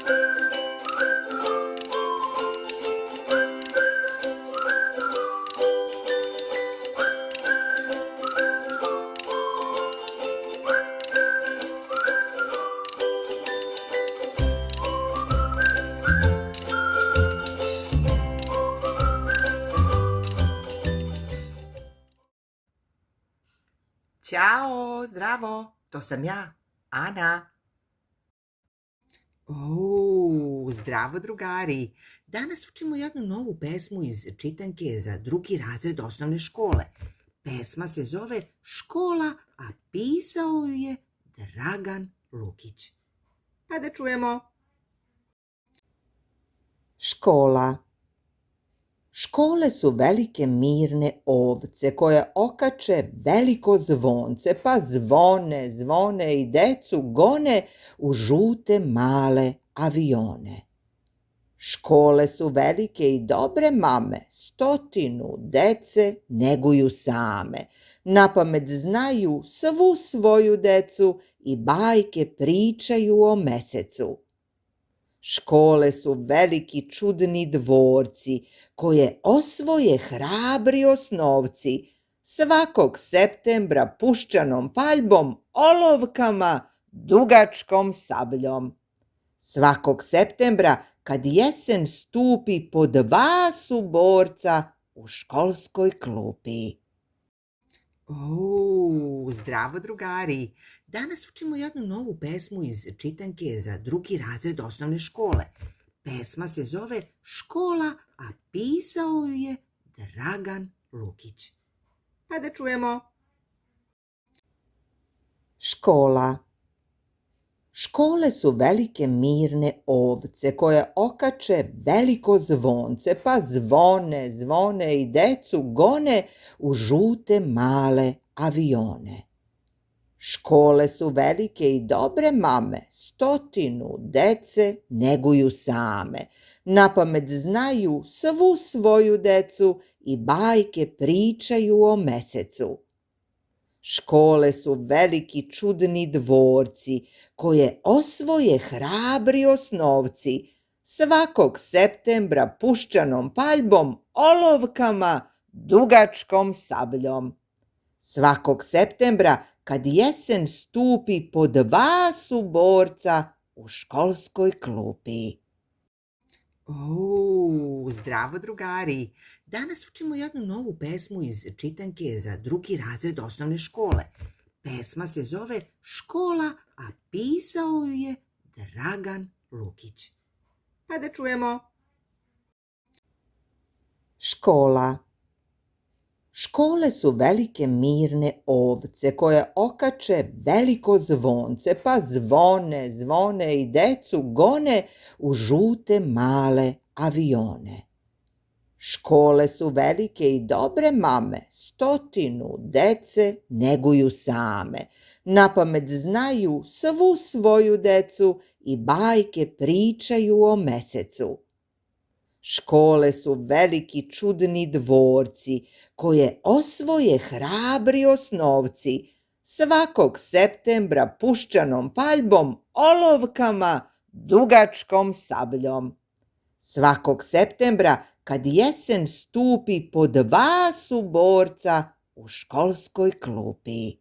Ćao, zdravo, to sam ja, Ana. Zdravo drugari. Danas učimo jednu novu pesmu iz čitanke za 2. razred osnovne škole. Pesma se zove Škola, a pisao ju je Dragan Lukić. Pa da čujemo. Škola. Škole su velike mirne ovce koje okače veliko zvonce, pa zvone, zvone i decu gone u žute male avione. Škole su velike i dobre mame, 100 dece neguju same, napamet znaju svu svoju decu i bajke pričaju o mesecu. Škole su veliki čudni dvorci koje osvoje hrabri osnovci, svakog septembra puščanom paljbom, olovkama, dugačkom sabljom. Svakog septembra kad jesen stupi po 2 su borca u školskoj klupi. Zdravo drugari. Danas učimo jednu novu pesmu iz čitanke za 2. razred osnovne škole. Pesma se zove Škola, a pisao ju je Dragan Lukić. Pa da čujemo. Škola. Škole su velike mirne ovce koje okače veliko zvonce, pa zvone, zvone i decu gone u žute male avione. Škole su velike i dobre mame, 100 dece neguju same, napamet znaju svu svoju decu i bajke pričaju o mesecu. Škole su veliki čudni dvorci koje osvoje hrabri osnovci, svakog septembra puščanom paljbom, olovkama, dugačkom sabljom. Svakog septembra kad jesen stupi po 2 su borca u školskoj klupi. Zdravo drugari. Danas učimo jednu novu pesmu iz čitanke za 2. razred osnovne škole. Pesma se zove Škola, a pisao ju je Dragan Lukić. Pa da čujemo. Škola. Škole su velike mirne ovce koje okače veliko zvonce, pa zvone, zvone i decu gone u žute male avione. Škole su velike i dobre mame, 100 dece neguju same, napamet znaju svu svoju decu i bajke pričaju o mesecu. Škole su veliki čudni dvorci koje osvoje hrabri osnovci, svakog septembra puščanom paljbom, olovkama, dugačkom sabljom. Svakog septembra kad jesen stupi po 2 su borca u školskoj klupi.